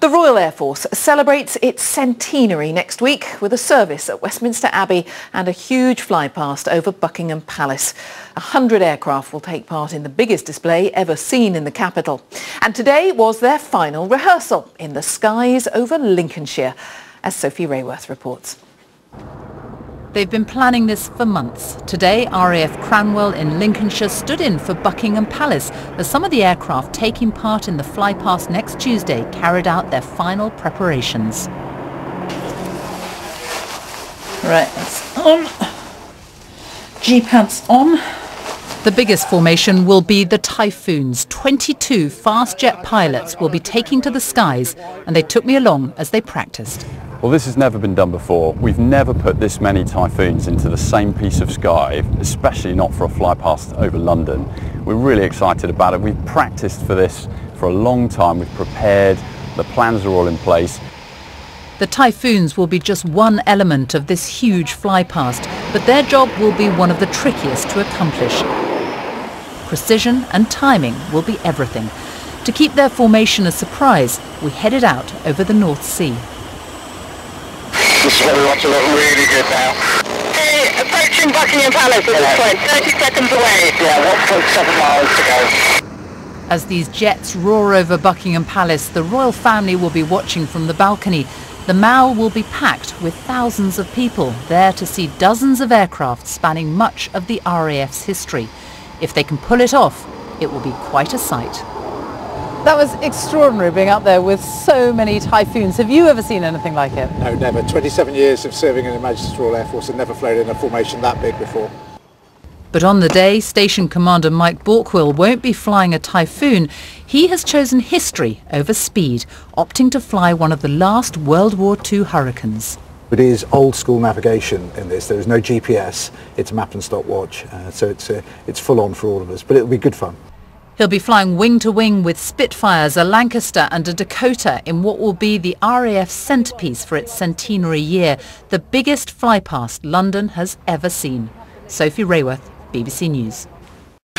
The Royal Air Force celebrates its centenary next week with a service at Westminster Abbey and a huge flypast over Buckingham Palace. 100 aircraft will take part in the biggest display ever seen in the capital. And today was their final rehearsal in the skies over Lincolnshire, as Sophie Rayworth reports. They've been planning this for months. Today, RAF Cranwell in Lincolnshire stood in for Buckingham Palace as some of the aircraft taking part in the flypast next Tuesday carried out their final preparations. Right, that's on. G-pads on. The biggest formation will be the Typhoons. 22 fast jet pilots will be taking to the skies, and they took me along as they practiced. Well, this has never been done before. We've never put this many Typhoons into the same piece of sky, especially not for a flypast over London. We're really excited about it. We've practiced for this for a long time. We've prepared. The plans are all in place. The Typhoons will be just one element of this huge flypast, but their job will be one of the trickiest to accomplish. Precision and timing will be everything. To keep their formation a surprise, we headed out over the North Sea. This is where we want to look really good now. Hey, approaching Buckingham Palace at this point, 30 seconds away. Yeah, 1.7 miles to go. As these jets roar over Buckingham Palace, the royal family will be watching from the balcony. The Mall will be packed with thousands of people there to see dozens of aircraft spanning much of the RAF's history. If they can pull it off, it will be quite a sight. That was extraordinary, being up there with so many Typhoons. Have you ever seen anything like it? No, never. 27 years of serving in Her Majesty's Royal Air Force and never flown in a formation that big before. But on the day, Station Commander Mike Borkwell won't be flying a Typhoon. He has chosen history over speed, opting to fly one of the last World War II Hurricanes. It is old school navigation in this. There is no GPS. It's a map and stopwatch. So it's full on for all of us, but it'll be good fun. He'll be flying wing-to-wing with Spitfires, a Lancaster and a Dakota in what will be the RAF's centrepiece for its centenary year, the biggest flypast London has ever seen. Sophie Rayworth, BBC News.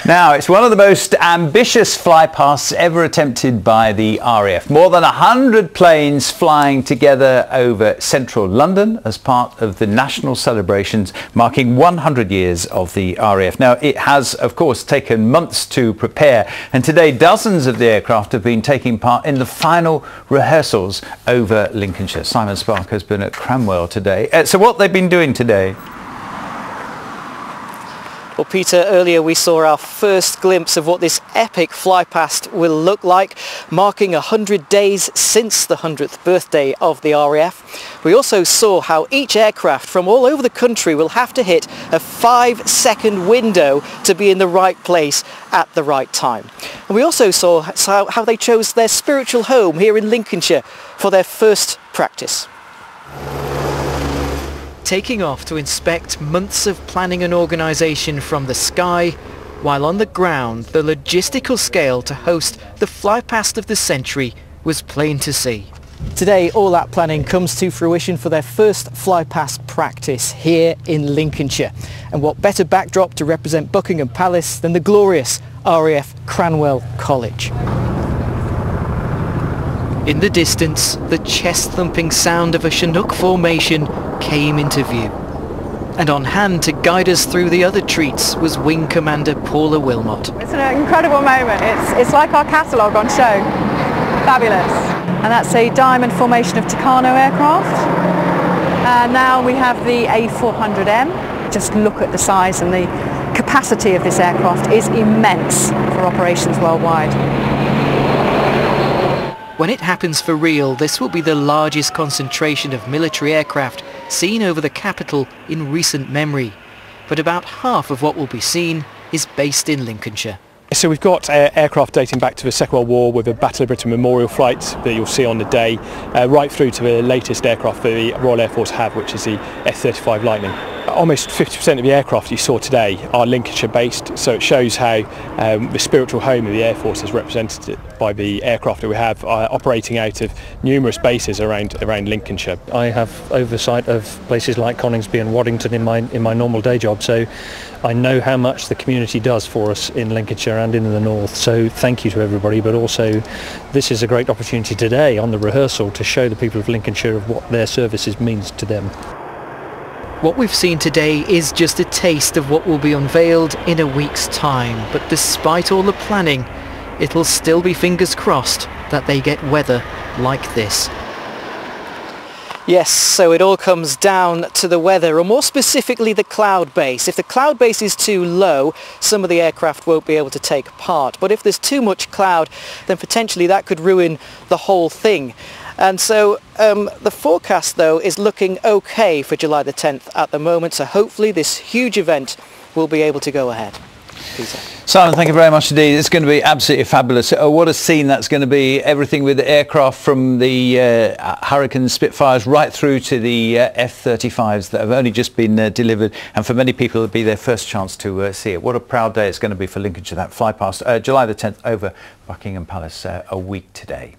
Now, it's one of the most ambitious flypasts ever attempted by the RAF. More than 100 planes flying together over central London as part of the national celebrations marking 100 years of the RAF. Now, it has, of course, taken months to prepare, and today dozens of the aircraft have been taking part in the final rehearsals over Lincolnshire. Simon Spark has been at Cranwell today. So what they've been doing today? Well, Peter, earlier we saw our first glimpse of what this epic flypast will look like, marking 100 days since the 100th birthday of the RAF. We also saw how each aircraft from all over the country will have to hit a 5-second window to be in the right place at the right time. And we also saw how they chose their spiritual home here in Lincolnshire for their first practice. Taking off to inspect months of planning and organisation from the sky, while on the ground the logistical scale to host the flypast of the century was plain to see. Today all that planning comes to fruition for their first flypast practice here in Lincolnshire. And what better backdrop to represent Buckingham Palace than the glorious RAF Cranwell College. In the distance, the chest-thumping sound of a Chinook formation came into view. And on hand to guide us through the other treats was Wing Commander Paula Wilmot. It's an incredible moment. It's like our catalogue on show. Fabulous. And that's a diamond formation of Tucano aircraft. And now we have the A400M. Just look at the size and the capacity of this aircraft is immense for operations worldwide. When it happens for real, this will be the largest concentration of military aircraft seen over the capital in recent memory. But about half of what will be seen is based in Lincolnshire. So we've got aircraft dating back to the Second World War with a Battle of Britain memorial flight that you'll see on the day, right through to the latest aircraft that the Royal Air Force have, which is the F-35 Lightning. Almost 50% of the aircraft you saw today are Lincolnshire based, so it shows how the spiritual home of the Air Force is represented by the aircraft that we have operating out of numerous bases around Lincolnshire. I have oversight of places like Coningsby and Waddington in my normal day job, so I know how much the community does for us in Lincolnshire and in the north, so thank you to everybody. But also this is a great opportunity today on the rehearsal to show the people of Lincolnshire of what their services means to them. What we've seen today is just a taste of what will be unveiled in a week's time, but despite all the planning, it'll still be fingers crossed that they get weather like this. Yes, so it all comes down to the weather, or more specifically the cloud base. If the cloud base is too low, some of the aircraft won't be able to take part. But if there's too much cloud, then potentially that could ruin the whole thing. And so the forecast, though, is looking okay for July the 10th at the moment. So hopefully this huge event will be able to go ahead. Peter. Simon, thank you very much indeed. It's going to be absolutely fabulous. What a scene that's going to be. Everything with the aircraft from the Hurricane Spitfires right through to the F-35s that have only just been delivered. And for many people, it'll be their first chance to see it. What a proud day it's going to be for Lincolnshire, that fly past July the 10th over Buckingham Palace a week today.